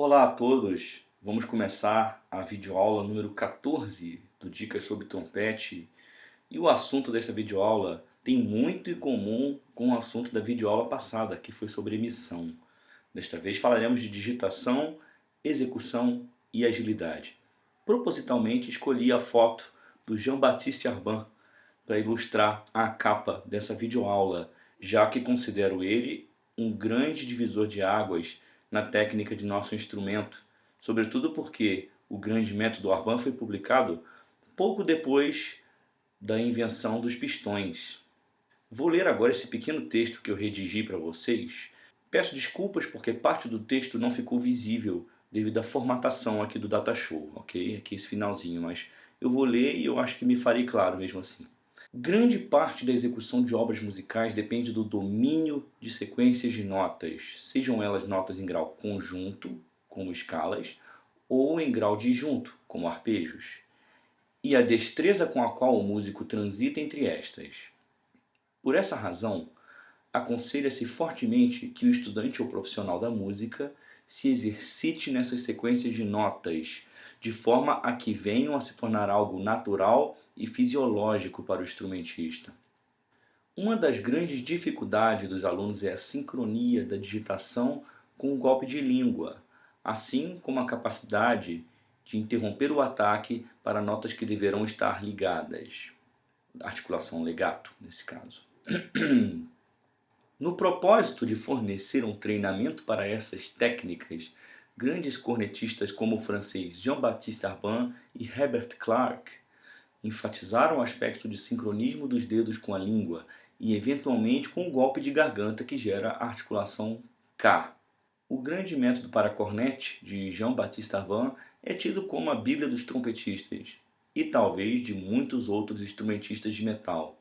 Olá a todos! Vamos começar a videoaula número 14 do Dicas sobre Trompete. E o assunto desta videoaula tem muito em comum com o assunto da videoaula passada, que foi sobre emissão. Desta vez falaremos de digitação, execução e agilidade. Propositalmente escolhi a foto do Jean-Baptiste Arban para ilustrar a capa dessa videoaula, já que considero ele um grande divisor de águas na técnica de nosso instrumento, sobretudo porque o grande método Arban foi publicado pouco depois da invenção dos pistões. Vou ler agora esse pequeno texto que eu redigi para vocês. Peço desculpas porque parte do texto não ficou visível devido à formatação aqui do Datashow, ok? Aqui esse finalzinho, mas eu vou ler e eu acho que me farei claro mesmo assim. Grande parte da execução de obras musicais depende do domínio de sequências de notas, sejam elas notas em grau conjunto, como escalas, ou em grau disjunto, como arpejos, e a destreza com a qual o músico transita entre estas. Por essa razão, aconselha-se fortemente que o estudante ou profissional da música se exercite nessas sequências de notas, de forma a que venham a se tornar algo natural e fisiológico para o instrumentista. Uma das grandes dificuldades dos alunos é a sincronia da digitação com o golpe de língua, assim como a capacidade de interromper o ataque para notas que deverão estar ligadas. Articulação legato, nesse caso. No propósito de fornecer um treinamento para essas técnicas, grandes cornetistas como o francês Jean-Baptiste Arban e Herbert Clark enfatizaram o aspecto de sincronismo dos dedos com a língua e, eventualmente, com o golpe de garganta que gera a articulação K. O grande método para cornete de Jean-Baptiste Arban é tido como a Bíblia dos trompetistas e talvez de muitos outros instrumentistas de metal.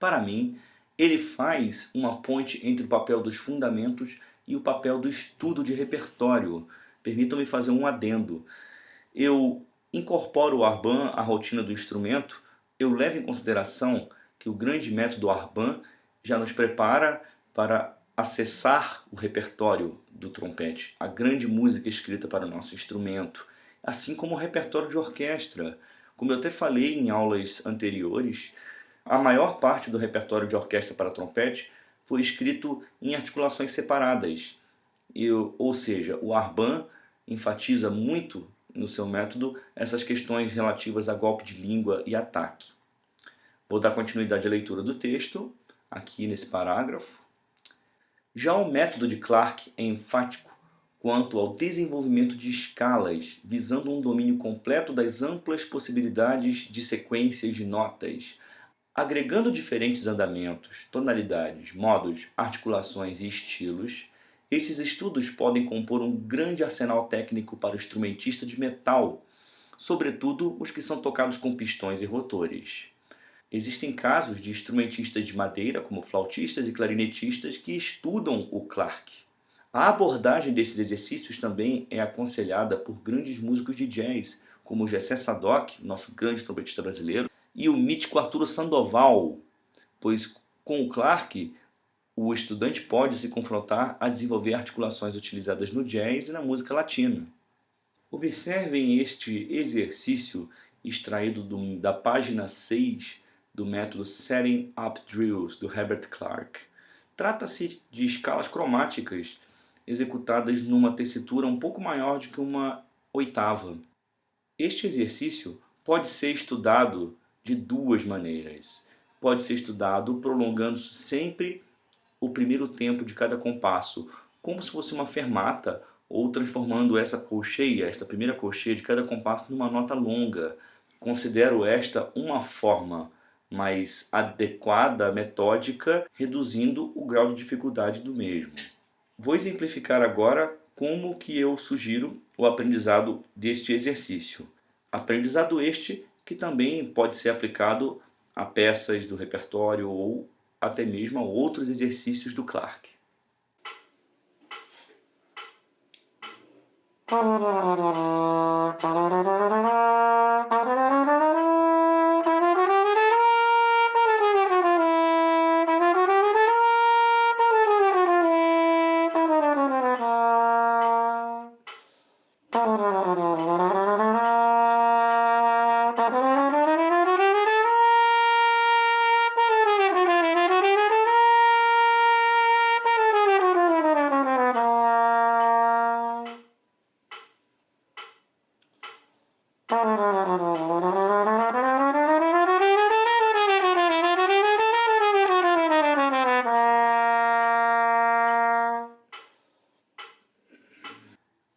Para mim, ele faz uma ponte entre o papel dos fundamentos e o papel do estudo de repertório. Permitam-me fazer um adendo. Eu incorporo o Arban à rotina do instrumento, eu levo em consideração que o grande método Arban já nos prepara para acessar o repertório do trompete, a grande música escrita para o nosso instrumento, assim como o repertório de orquestra. Como eu até falei em aulas anteriores, a maior parte do repertório de orquestra para trompete foi escrito em articulações separadas. Ou seja, o Arban enfatiza muito no seu método essas questões relativas a golpe de língua e ataque. Vou dar continuidade à leitura do texto, aqui nesse parágrafo. Já o método de Clark é enfático quanto ao desenvolvimento de escalas, visando um domínio completo das amplas possibilidades de sequências de notas, agregando diferentes andamentos, tonalidades, modos, articulações e estilos. Esses estudos podem compor um grande arsenal técnico para o instrumentista de metal, sobretudo os que são tocados com pistões e rotores. Existem casos de instrumentistas de madeira, como flautistas e clarinetistas, que estudam o Clark. A abordagem desses exercícios também é aconselhada por grandes músicos de jazz, como o Gessé Sadoc, nosso grande trompetista brasileiro, e o mítico Arturo Sandoval, pois com o Clark o estudante pode se confrontar a desenvolver articulações utilizadas no jazz e na música latina. Observem este exercício extraído da página 6 do método Setting Up Drills, do Herbert Clark. Trata-se de escalas cromáticas executadas numa tessitura um pouco maior do que uma oitava. Este exercício pode ser estudado de duas maneiras. Pode ser estudado prolongando sempre o primeiro tempo de cada compasso, como se fosse uma fermata, ou transformando essa colcheia, esta primeira colcheia de cada compasso numa nota longa. Considero esta uma forma mais adequada, metódica, reduzindo o grau de dificuldade do mesmo. Vou exemplificar agora como que eu sugiro o aprendizado deste exercício. Aprendizado este que também pode ser aplicado a peças do repertório ou até mesmo a outros exercícios do Clark.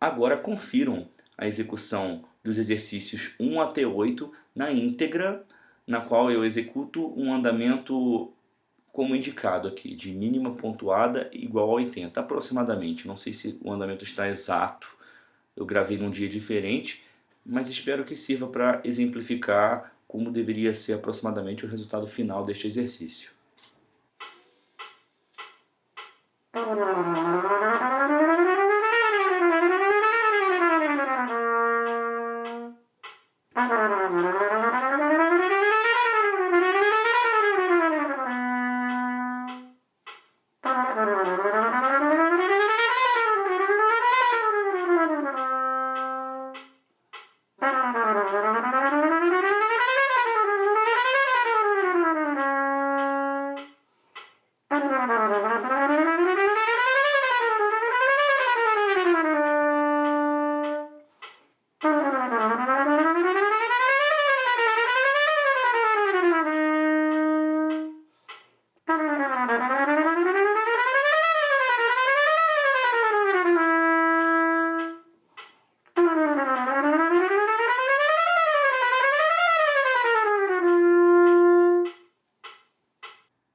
Agora confiram a execução dos exercícios 1 até 8 na íntegra, na qual eu executo um andamento como indicado aqui, de mínima pontuada igual a 80, aproximadamente. Não sei se o andamento está exato, eu gravei num dia diferente, mas espero que sirva para exemplificar como deveria ser aproximadamente o resultado final deste exercício.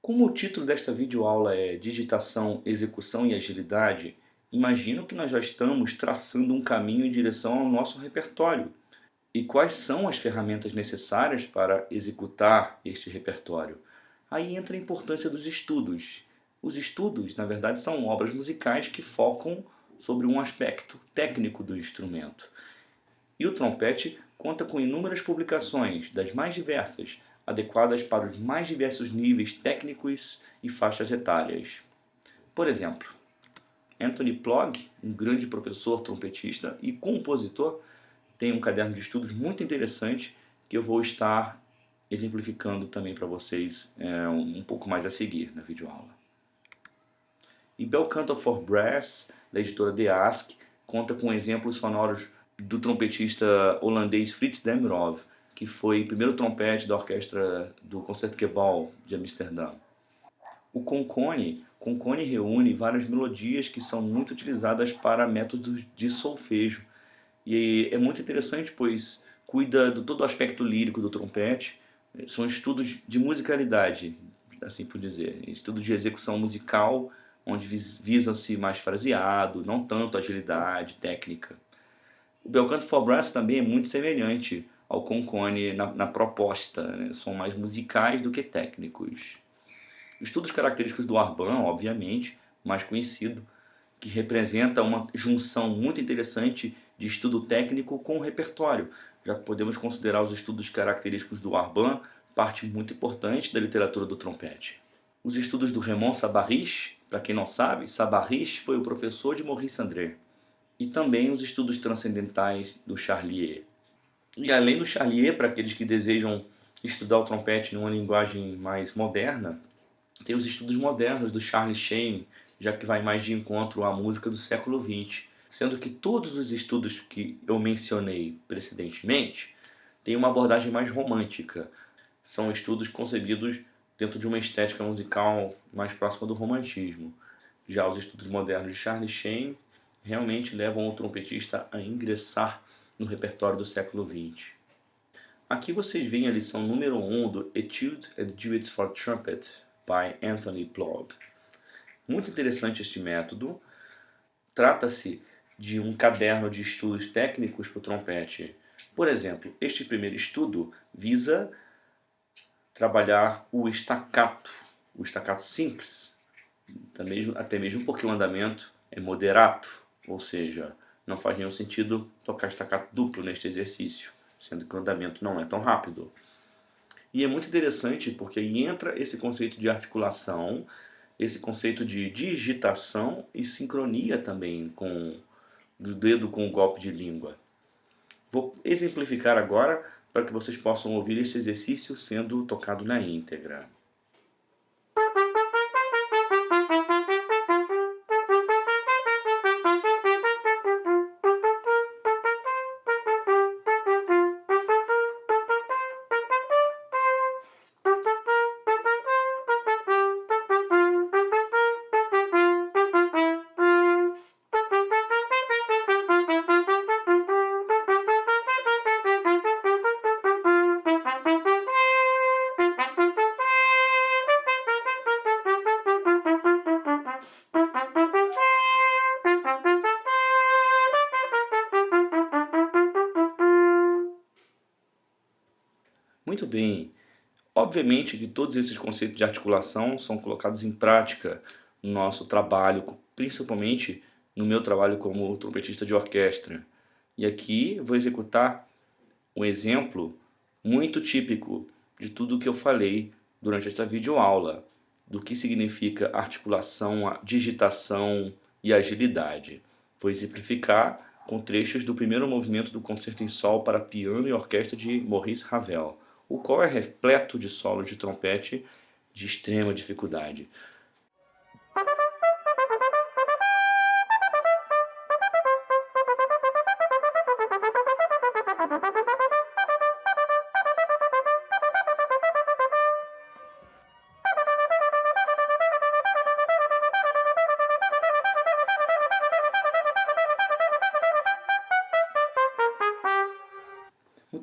Como o título desta videoaula é Digitação, Execução e Agilidade, imagino que nós já estamos traçando um caminho em direção ao nosso repertório. E quais são as ferramentas necessárias para executar este repertório? Aí entra a importância dos estudos. Os estudos, na verdade, são obras musicais que focam sobre um aspecto técnico do instrumento. E o trompete conta com inúmeras publicações, das mais diversas, adequadas para os mais diversos níveis técnicos e faixas etárias. Por exemplo, Anthony Plog, um grande professor trompetista e compositor, tem um caderno de estudos muito interessante que eu vou estar exemplificando também para vocês um pouco mais a seguir na videoaula. E Bel Canto for Brass, da editora The Ask, conta com exemplos sonoros do trompetista holandês Frits Demirov, que foi o primeiro trompete da orquestra do Concertgebouw de Amsterdã. O Concone reúne várias melodias que são muito utilizadas para métodos de solfejo. E é muito interessante, pois cuida de todo o aspecto lírico do trompete. São estudos de musicalidade, assim por dizer. Estudos de execução musical, onde visa-se mais fraseado, não tanto agilidade, técnica. O Bel Canto for Brass também é muito semelhante ao Concone na proposta, né? São mais musicais do que técnicos. Estudos característicos do Arban, obviamente, mais conhecido, que representa uma junção muito interessante de estudo técnico com o repertório, já que podemos considerar os estudos característicos do Arban parte muito importante da literatura do trompete. Os estudos do Raymond Sabarich, para quem não sabe, Sabarich foi o professor de Maurice André, e também os estudos transcendentais do Charlier. E além do Charlier, para aqueles que desejam estudar o trompete numa linguagem mais moderna, tem os estudos modernos do Charles Shane, já que vai mais de encontro à música do século XX, sendo que todos os estudos que eu mencionei precedentemente têm uma abordagem mais romântica. São estudos concebidos dentro de uma estética musical mais próxima do romantismo. Já os estudos modernos de Charles Shane realmente levam o trompetista a ingressar no repertório do século XX. Aqui vocês veem a lição número 1 do Etude and Duets for Trumpet, by Anthony Plog. Muito interessante este método. Trata-se de um caderno de estudos técnicos para o trompete. Por exemplo, este primeiro estudo visa trabalhar o staccato simples, até mesmo porque o andamento é moderato, ou seja, não faz nenhum sentido tocar staccato duplo neste exercício, sendo que o andamento não é tão rápido. E é muito interessante porque aí entra esse conceito de articulação, esse conceito de digitação e sincronia também com do dedo com o golpe de língua. Vou exemplificar agora para que vocês possam ouvir esse exercício sendo tocado na íntegra. Muito bem. Obviamente que todos esses conceitos de articulação são colocados em prática no nosso trabalho, principalmente no meu trabalho como trompetista de orquestra. E aqui vou executar um exemplo muito típico de tudo o que eu falei durante esta videoaula, do que significa articulação, digitação e agilidade. Vou exemplificar com trechos do primeiro movimento do Concerto em Sol para piano e orquestra de Maurice Ravel, o qual é repleto de solos de trompete de extrema dificuldade.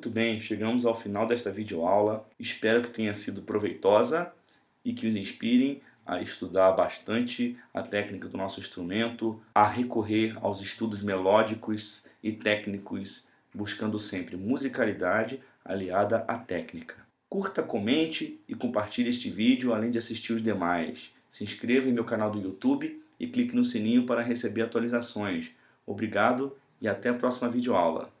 Muito bem, chegamos ao final desta videoaula. Espero que tenha sido proveitosa e que os inspirem a estudar bastante a técnica do nosso instrumento, a recorrer aos estudos melódicos e técnicos, buscando sempre musicalidade aliada à técnica. Curta, comente e compartilhe este vídeo, além de assistir os demais. Se inscreva em meu canal do YouTube e clique no sininho para receber atualizações. Obrigado e até a próxima videoaula.